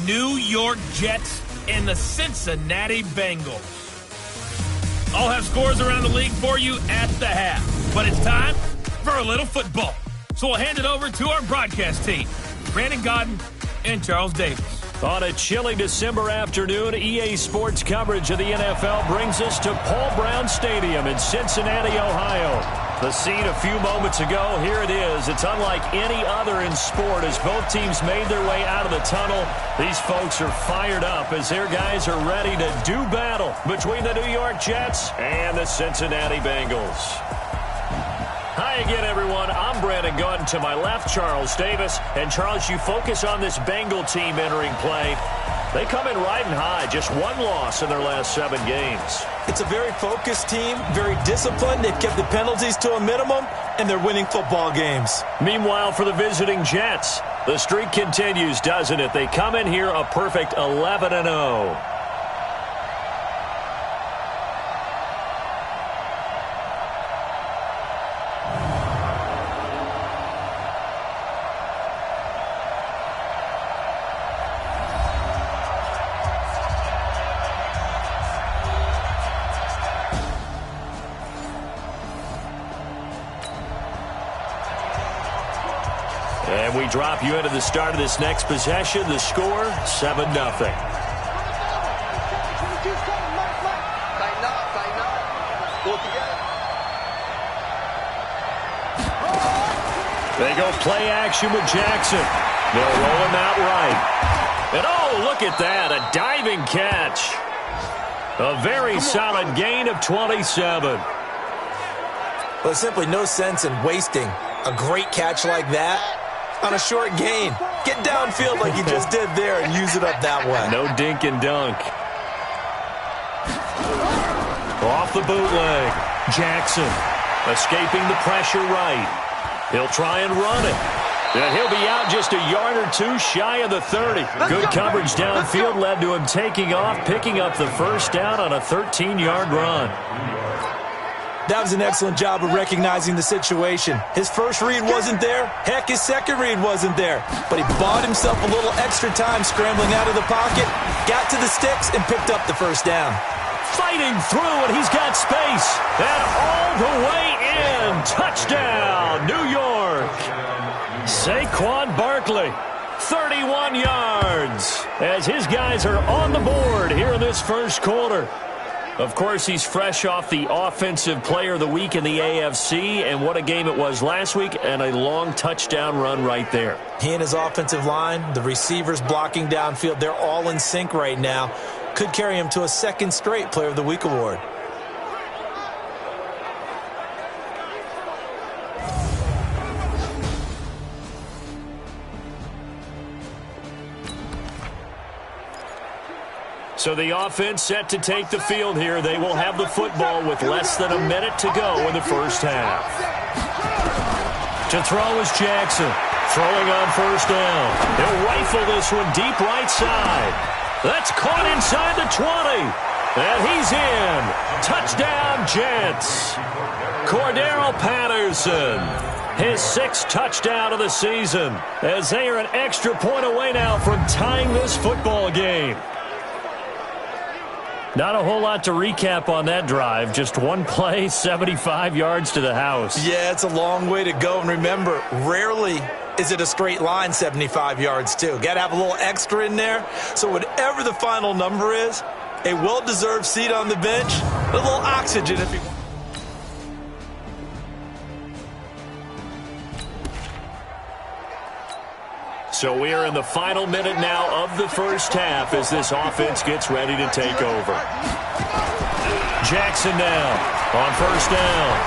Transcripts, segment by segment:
New York Jets and the Cincinnati Bengals. I'll have scores around the league for you at the half, but it's time for a little football. So we'll hand it over to our broadcast team, Brandon Godden and Charles Davis. On a chilly December afternoon, EA Sports coverage of the NFL brings us to Paul Brown Stadium in Cincinnati, Ohio. The scene a few moments ago, here it is. It's unlike any other in sport as both teams made their way out of the tunnel. These folks are fired up as their guys are ready to do battle between the New York Jets and the Cincinnati Bengals. Hi again, everyone. I'm Brandon Godden. To my left, Charles Davis. And, Charles, you focus on this Bengal team entering play. They come in riding high, just one loss in their last 7 games. It's a very focused team, very disciplined. They've kept the penalties to a minimum, and they're winning football games. Meanwhile, for the visiting Jets, the streak continues, doesn't it? They come in here a perfect 11-0. And we drop you into the start of this next possession. The score, 7-0. They go play action with Jackson. They'll roll him out right. And oh, look at that, a diving catch. A very solid gain of 27. Well, there's simply no sense in wasting a great catch like that on a short gain. Get downfield like you just did there and use it up that way. No dink and dunk. Off the bootleg. Jackson escaping the pressure right. He'll try and run it. And he'll be out just a yard or two shy of the 30. Good coverage downfield led to him taking off, picking up the first down on a 13-yard run. That was an excellent job of recognizing the situation. His first read wasn't there. Heck, his second read wasn't there. But he bought himself a little extra time scrambling out of the pocket, got to the sticks, and picked up the first down. Fighting through, and he's got space. And all the way in. Touchdown, New York. Saquon Barkley, 31 yards, as his guys are on the board here in this first quarter. Of course, he's fresh off the Offensive Player of the Week in the AFC, and what a game it was last week, and a long touchdown run right there. He and his offensive line, the receivers blocking downfield, they're all in sync right now. Could carry him to a second straight Player of the Week award. So the offense set to take the field here. They will have the football with less than a minute to go in the first half. To throw is Jackson. Throwing on first down. He'll rifle this one deep right side. That's caught inside the 20. And he's in. Touchdown, Jets. Cordero Patterson. His 6th touchdown of the season, as they are an extra point away now from tying this football game. Not a whole lot to recap on that drive. Just one play, 75 yards to the house. Yeah, it's a long way to go. And remember, rarely is it a straight line 75 yards, too. Got to have a little extra in there. So whatever the final number is, a well-deserved seat on the bench, a little oxygen if you want. So we are in the final minute now of the first half as this offense gets ready to take over. Jackson now on first down.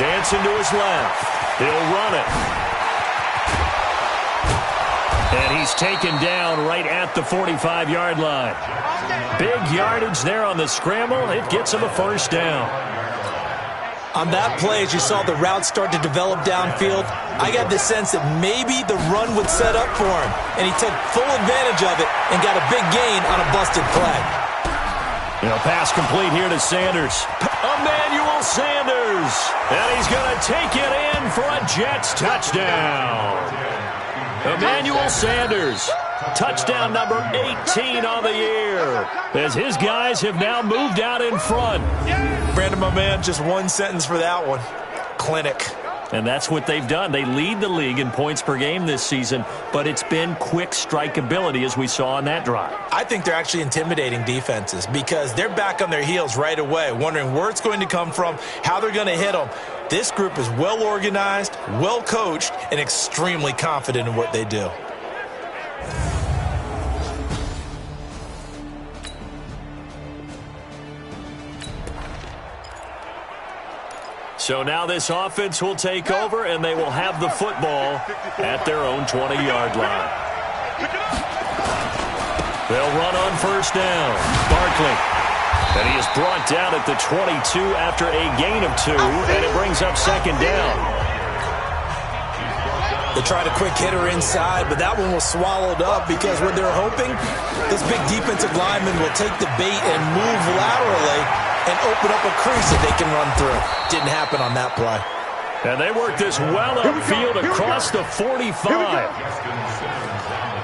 Dancing to his left. He'll run it. And he's taken down right at the 45-yard line. Big yardage there on the scramble. It gets him a first down. On that play, as you saw the route start to develop downfield, I got the sense that maybe the run would set up for him, and he took full advantage of it and got a big gain on a busted play. Pass complete here to Sanders. Emmanuel Sanders, and he's going to take it in for a Jets touchdown. Emmanuel Sanders, Touchdown number 18 on the year, as his guys have now moved out in front. Brandon, my man, just one sentence for that one. Clinic. And that's what they've done. They lead the league in points per game this season, but it's been quick strike ability, as we saw on that drive. I think they're actually intimidating defenses because they're back on their heels right away, wondering where it's going to come from, how they're going to hit them. This group is well organized, well coached, and extremely confident in what they do. So now this offense will take over, and they will have the football at their own 20-yard line. They'll run on first down. Barkley. And he is brought down at the 22 after a gain of 2, and it brings up second down. They tried a quick hitter inside, but that one was swallowed up because what they're hoping, this big defensive lineman will take the bait and move laterally and open up a crease that they can run through. Didn't happen on that play. And they work this well upfield across the 45.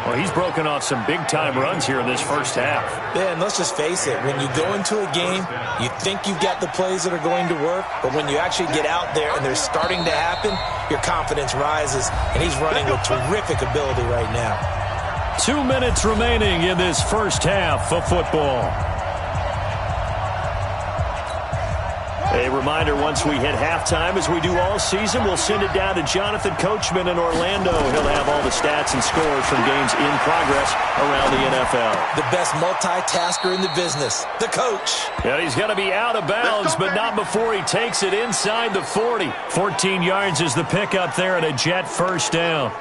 Well, he's broken off some big-time runs here in this first half. Yeah, and let's just face it. When you go into a game, you think you've got the plays that are going to work, but when you actually get out there and they're starting to happen, your confidence rises, and he's running with terrific ability right now. 2 minutes remaining in this first half of football. A reminder, once we hit halftime, as we do all season, we'll send it down to Jonathan Coachman in Orlando. He'll have all the stats and scores from games in progress around the NFL. The best multitasker in the business, the coach. And he's going to be out of bounds, but not before he takes it inside the 40. 14 yards is the pickup there and a Jet first down.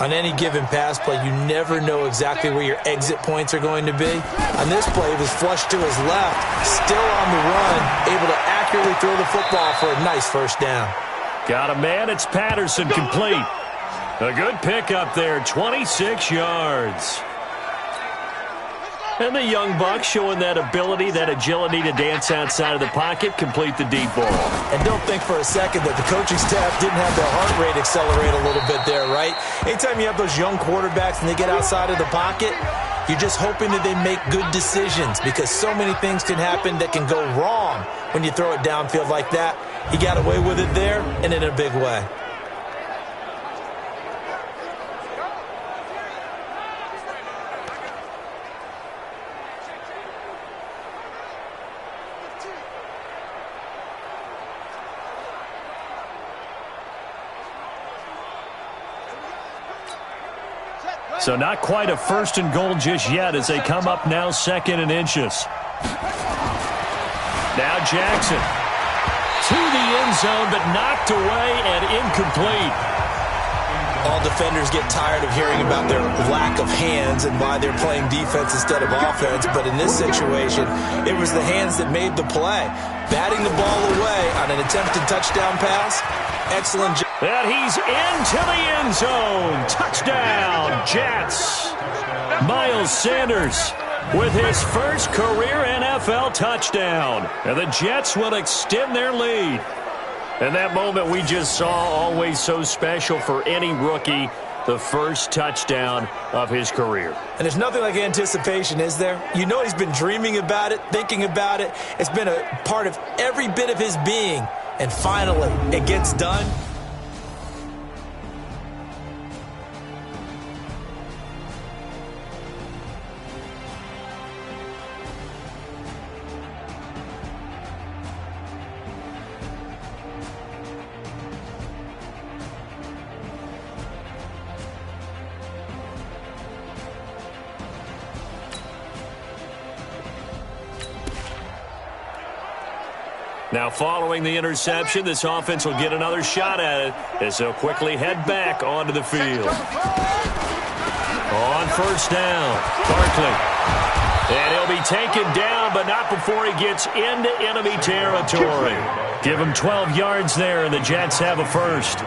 On any given pass play, you never know exactly where your exit points are going to be. On this play, it was flushed to his left, still on the run, able to accurately throw the football for a nice first down. Got a man, it's Patterson, complete. A good pickup there, 26 yards. And the young buck showing that ability, that agility to dance outside of the pocket, complete the deep ball. And don't think for a second that the coaching staff didn't have their heart rate accelerate a little bit there, right? Anytime you have those young quarterbacks and they get outside of the pocket, you're just hoping that they make good decisions because so many things can happen that can go wrong when you throw it downfield like that. He got away with it there and in a big way. So not quite a first and goal just yet as they come up now second and inches. Now Jackson to the end zone, but knocked away and incomplete. All defenders get tired of hearing about their lack of hands and why they're playing defense instead of offense. But in this situation, it was the hands that made the play. Batting the ball away on an attempted touchdown pass. Excellent job. And he's into the end zone. Touchdown, Jets. Miles Sanders with his first career NFL touchdown. And the Jets will extend their lead. And that moment we just saw, always so special for any rookie, the first touchdown of his career. And there's nothing like anticipation, is there? You know he's been dreaming about it, thinking about it. It's been a part of every bit of his being. And finally, it gets done. Now following the interception, this offense will get another shot at it as they'll quickly head back onto the field. On first down, Barkley. And he'll be taken down, but not before he gets into enemy territory. Give him 12 yards there, and the Jets have a first.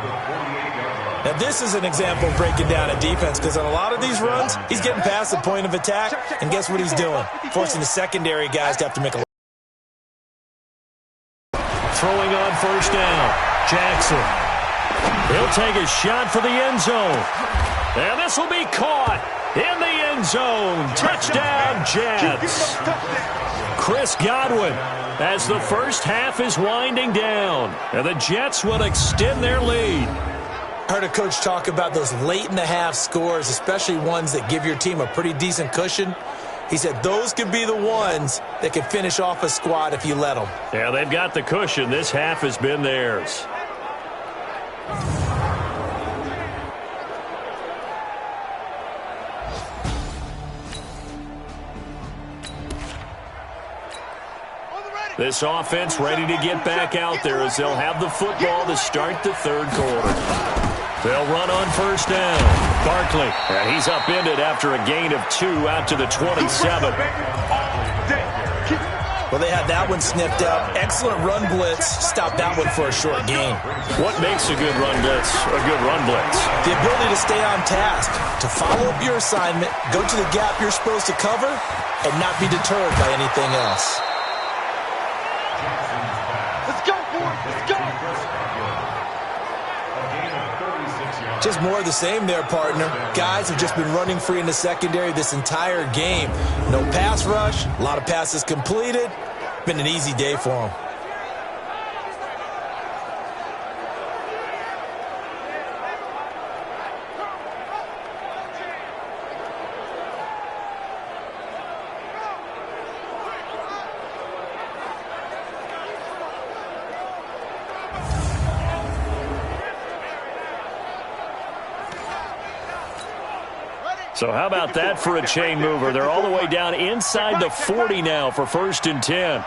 Now this is an example of breaking down a defense because on a lot of these runs, he's getting past the point of attack, and guess what he's doing? Forcing the secondary guys to have to make a throwing on first down, Jackson. He'll take a shot for the end zone. And this will be caught in the end zone. Touchdown, Jets. Chris Godwin, as the first half is winding down, and the Jets will extend their lead. I heard a coach talk about those late-in-the-half scores, especially ones that give your team a pretty decent cushion. He said those could be the ones that can finish off a squad if you let them. Yeah, they've got the cushion. This half has been theirs. This offense ready to get back out there as they'll have the football to start the third quarter. They'll run on first down. Barkley, and he's upended after a gain of 2 out to the 27. Well, they had that one snipped up. Excellent run blitz. Stopped that one for a short gain. What makes a good run blitz a good run blitz? The ability to stay on task, to follow up your assignment, go to the gap you're supposed to cover, and not be deterred by anything else. Let's go, boys. Let's go. Just more of the same there, partner. Guys have just been running free in the secondary this entire game. No pass rush, a lot of passes completed. Been an easy day for them. So how about that for a chain mover? They're all the way down inside the 40 now for 1st and 10.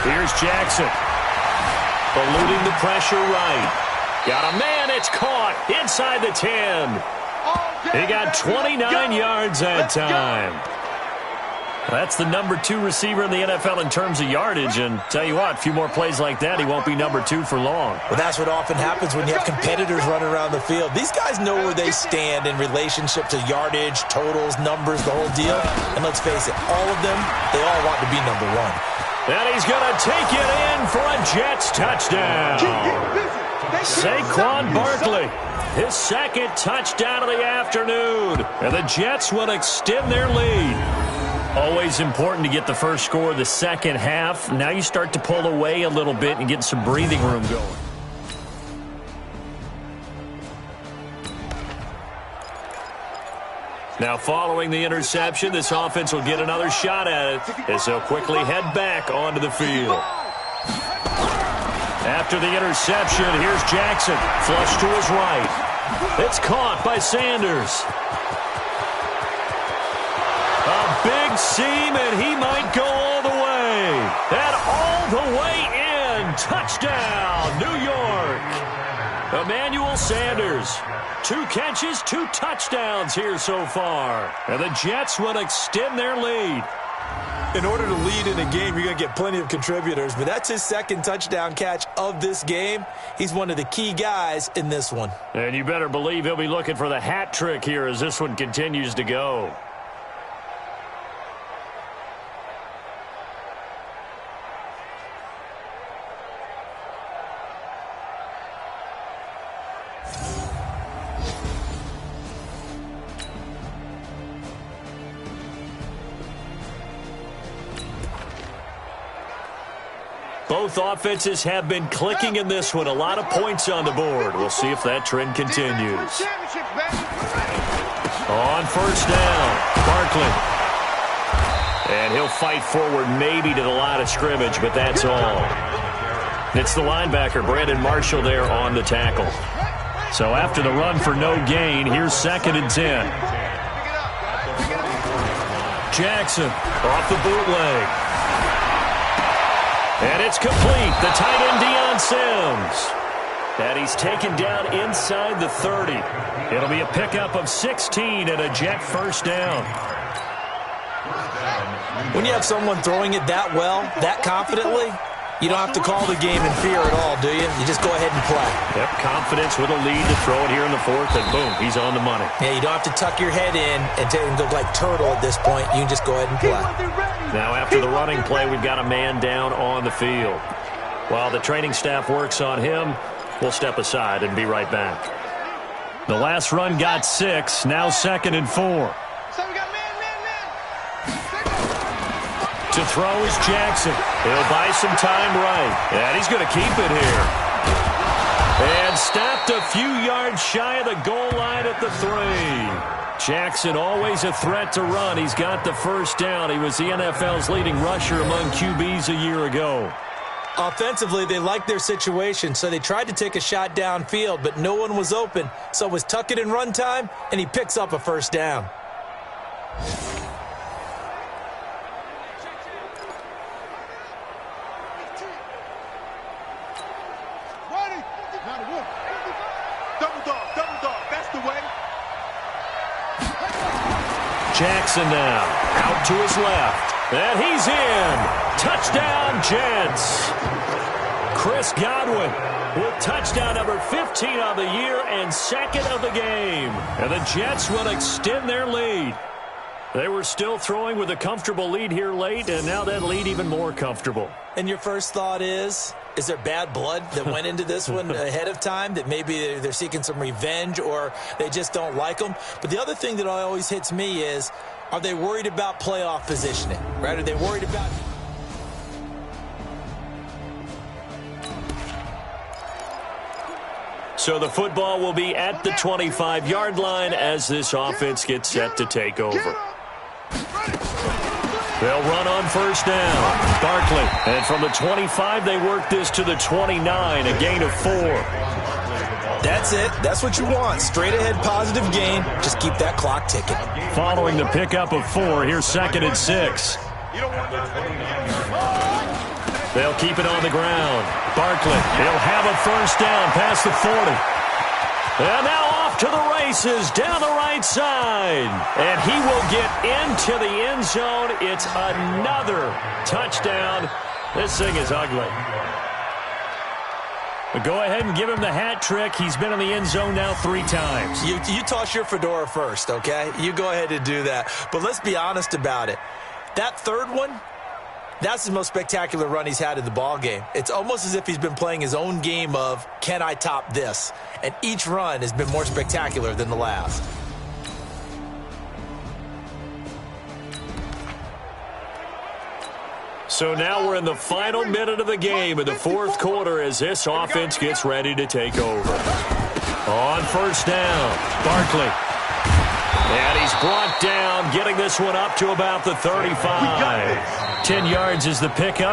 Here's Jackson. Eluding the pressure right. Got a man, it's caught inside the 10. He got 29 yards that time. That's the number 2 receiver in the NFL in terms of yardage, and tell you what, a few more plays like that, he won't be number 2 for long. Well, that's what often happens when you have competitors running around the field. These guys know where they stand in relationship to yardage, totals, numbers, the whole deal. And let's face it, all of them, they all want to be number 1. And he's going to take it in for a Jets touchdown. Saquon Barkley, his second touchdown of the afternoon. And the Jets will extend their lead. Always important to get the first score of the second half. Now you start to pull away a little bit and get some breathing room going. Now following the interception, this offense will get another shot at it as they'll quickly head back onto the field. After the interception, here's Jackson. Flush to his right. It's caught by Sanders. A big seam, and he might go all the way. And all the way in. Touchdown, New York. Emmanuel Sanders. 2 catches, 2 touchdowns here so far. And the Jets will extend their lead. In order to lead in a game, you're going to get plenty of contributors, but that's his second touchdown catch of this game. He's one of the key guys in this one. And you better believe he'll be looking for the hat trick here as this one continues to go. Both offenses have been clicking in this one. A lot of points on the board. We'll see if that trend continues. On first down, Barkley. And he'll fight forward maybe to the line of scrimmage, but that's all. It's the linebacker, Brandon Marshall, there on the tackle. So after the run for no gain, here's 2nd and 10. Jackson off the bootleg. And it's complete. The tight end, Deion Sims. And he's taken down inside the 30. It'll be a pickup of 16 and a Jet first down. When you have someone throwing it that well, that confidently, you don't have to call the game in fear at all, do you? You just go ahead and play. Yep, confidence with a lead to throw it here in the 4th, and boom, he's on the money. Yeah, you don't have to tuck your head in and go like turtle at this point. You can just go ahead and play. Now after the running play, we've got a man down on the field. While the training staff works on him, we'll step aside and be right back. The last run got 6, now 2nd and 4. To throw is Jackson. He'll buy some time right. And he's going to keep it here. And stopped a few yards shy of the goal line at the 3. Jackson always a threat to run. He's got the first down. He was the NFL's leading rusher among QBs a year ago. Offensively, they liked their situation, so they tried to take a shot downfield, but no one was open. So it was tuck it in run time, and he picks up a first down. Jackson now, out to his left, and he's in. Touchdown, Jets. Chris Godwin with touchdown number 15 on the year and 2nd of the game. And the Jets will extend their lead. They were still throwing with a comfortable lead here late, and now that lead even more comfortable. And your first thought is there bad blood that went into this one ahead of time, that maybe they're seeking some revenge or they just don't like them? But the other thing that always hits me is, are they worried about playoff positioning, right? Are they worried about... So the football will be at the 25-yard line as this offense gets set to take over. They'll run on first down. Barkley. And from the 25, they work this to the 29, a gain of 4. That's it. That's what you want. Straight ahead positive gain. Just keep that clock ticking. Following the pickup of 4, here's 2nd and 6. They'll keep it on the ground. Barkley, he'll have a first down past the 40. And now off to the races down the right side. And he will get into the end zone. It's another touchdown. This thing is ugly. But go ahead and give him the hat trick. He's been in the end zone now 3 times. You toss your fedora first, okay? You go ahead and do that. But let's be honest about it. That third one, that's the most spectacular run he's had in the ball game. It's almost as if he's been playing his own game of, can I top this? And each run has been more spectacular than the last. So now we're in the final minute of the game in the 4th quarter as this offense gets ready to take over. On first down, Barkley. And he's brought down, getting this one up to about the 35. 10 yards is the pickup.